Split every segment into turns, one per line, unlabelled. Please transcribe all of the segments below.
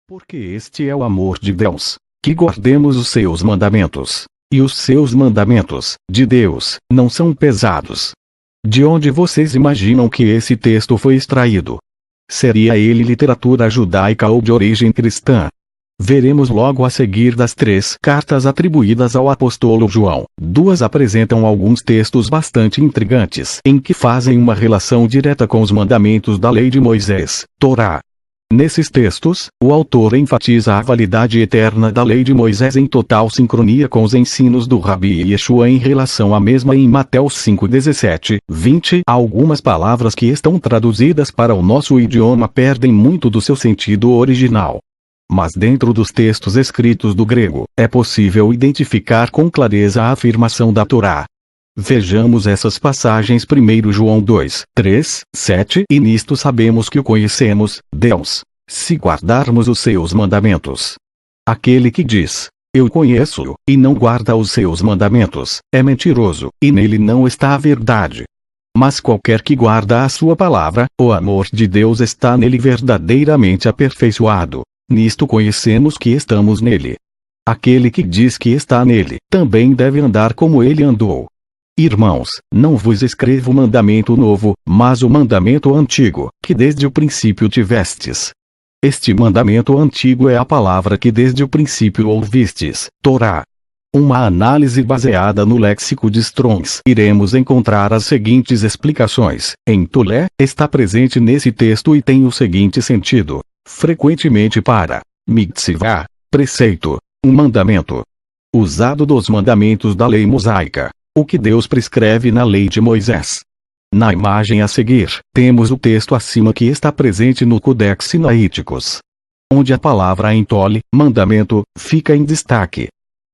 Porque este é o amor de Deus, que guardemos os seus mandamentos. E os seus mandamentos, de Deus, não são pesados. De onde vocês imaginam que esse texto foi extraído? Seria ele literatura judaica ou de origem cristã? Veremos logo a seguir das 3 cartas atribuídas ao apóstolo João. 2 apresentam alguns textos bastante intrigantes em que fazem uma relação direta com os mandamentos da lei de Moisés, Torá. Nesses textos, o autor enfatiza a validade eterna da lei de Moisés em total sincronia com os ensinos do Rabi Yeshua em relação à mesma em Mateus 5:17, 20. Algumas palavras que estão traduzidas para o nosso idioma perdem muito do seu sentido original. Mas dentro dos textos escritos do grego, é possível identificar com clareza a afirmação da Torá. Vejamos essas passagens. 1 João 2, 3, 7. E nisto sabemos que o conhecemos, Deus, se guardarmos os seus mandamentos. Aquele que diz, eu conheço-o, e não guarda os seus mandamentos, é mentiroso, e nele não está a verdade. Mas qualquer que guarda a sua palavra, o amor de Deus está nele verdadeiramente aperfeiçoado. Nisto conhecemos que estamos nele. Aquele que diz que está nele, também deve andar como ele andou. Irmãos, não vos escrevo mandamento novo, mas o mandamento antigo, que desde o princípio tivestes. Este mandamento antigo é a palavra que desde o princípio ouvistes, Torá. Uma análise baseada no léxico de Strongs. Iremos encontrar as seguintes explicações. Em Tolé, está presente nesse texto e tem o seguinte sentido. Frequentemente para mitzvah, preceito, um mandamento. Usado dos mandamentos da lei mosaica. O que Deus prescreve na lei de Moisés. Na imagem a seguir, temos o texto acima que está presente no Codex Sinaíticos, onde a palavra entole, mandamento, fica em destaque.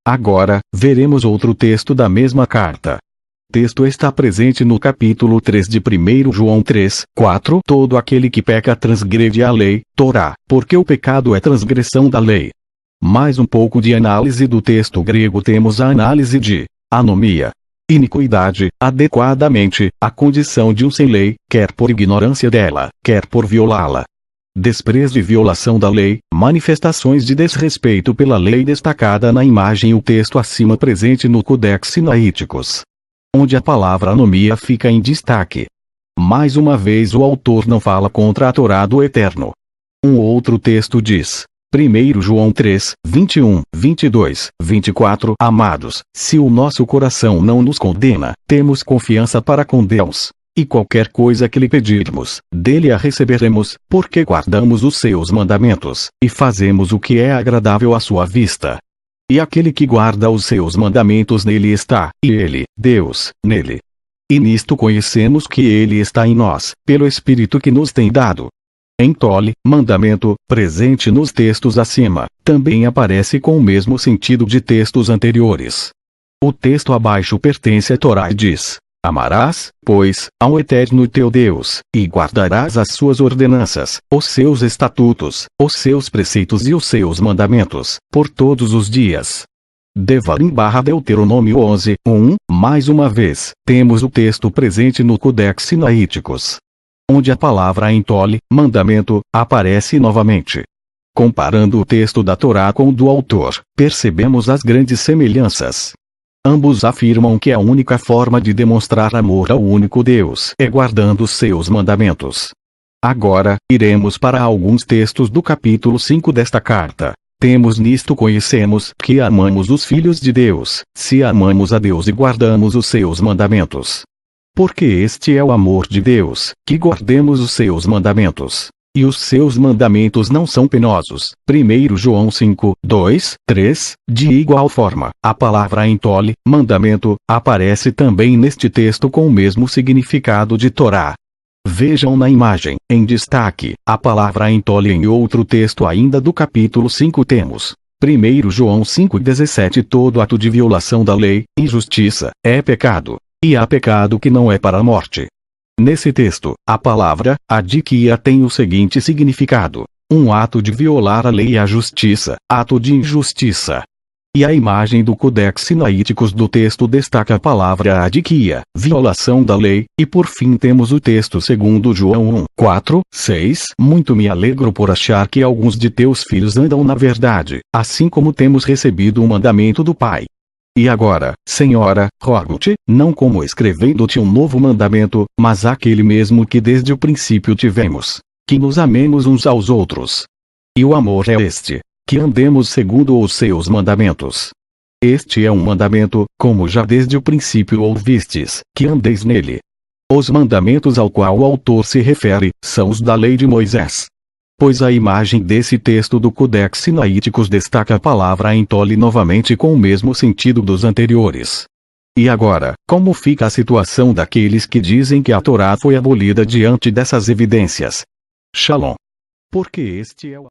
Agora, veremos outro texto da mesma carta. O texto está presente no capítulo 3 de 1 João 3, 4. Todo aquele que peca transgrede a lei, Torá, porque o pecado é transgressão da lei. Mais um pouco de análise do texto grego. Temos a análise de anomia. Iniquidade, adequadamente, a condição de um sem lei, quer por ignorância dela, quer por violá-la. Desprezo e violação da lei, manifestações de desrespeito pela lei destacada na imagem. O texto acima presente no Codex Sinaíticos, onde a palavra anomia fica em destaque. Mais uma vez o autor não fala contra a Torá do Eterno. Um outro texto diz, 1 João 3, 21, 22, 24. Amados, se o nosso coração não nos condena, temos confiança para com Deus. E qualquer coisa que lhe pedirmos, dele a receberemos, porque guardamos os seus mandamentos, e fazemos o que é agradável à sua vista. E aquele que guarda os seus mandamentos nele está, e ele, Deus, nele. E nisto conhecemos que ele está em nós, pelo Espírito que nos tem dado. Entole, mandamento, presente nos textos acima, também aparece com o mesmo sentido de textos anteriores. O texto abaixo pertence à Torá e diz, amarás, pois, ao Eterno teu Deus, e guardarás as suas ordenanças, os seus estatutos, os seus preceitos e os seus mandamentos, por todos os dias. Devarim/Deuteronômio 11, 1. Mais uma vez, temos o texto presente no Codex Sinaíticos, onde a palavra entole, mandamento, aparece novamente. Comparando o texto da Torá com o do autor, percebemos as grandes semelhanças. Ambos afirmam que a única forma de demonstrar amor ao único Deus é guardando os seus mandamentos. Agora, iremos para alguns textos do capítulo 5 desta carta. Temos nisto conhecemos que amamos os filhos de Deus, se amamos a Deus e guardamos os seus mandamentos. Porque este é o amor de Deus, que guardemos os seus mandamentos. E os seus mandamentos não são penosos. 1 João 5, 2, 3. De igual forma, a palavra entole, mandamento, aparece também neste texto com o mesmo significado de Torá. Vejam na imagem, em destaque, a palavra entole. Em outro texto ainda do capítulo 5 temos 1 João 5,17. Todo ato de violação da lei, injustiça, é pecado. E há pecado que não é para a morte. Nesse texto, a palavra adiquia tem o seguinte significado: um ato de violar a lei e a justiça, ato de injustiça. E a imagem do Codex Sinaíticos do texto destaca a palavra adiquia, violação da lei, e por fim temos o texto segundo João 1, 4, 6. Muito me alegro por achar que alguns de teus filhos andam na verdade, assim como temos recebido o mandamento do Pai. E agora, Senhora, rogo-te, não como escrevendo-te um novo mandamento, mas aquele mesmo que desde o princípio tivemos, que nos amemos uns aos outros. E o amor é este, que andemos segundo os seus mandamentos. Este é um mandamento, como já desde o princípio ouvistes, que andeis nele. Os mandamentos ao qual o autor se refere, são os da lei de Moisés. Pois a imagem desse texto do Codex Sinaíticos destaca a palavra entole novamente com o mesmo sentido dos anteriores. E agora, como fica a situação daqueles que dizem que a Torá foi abolida diante dessas evidências? Shalom. Porque este é o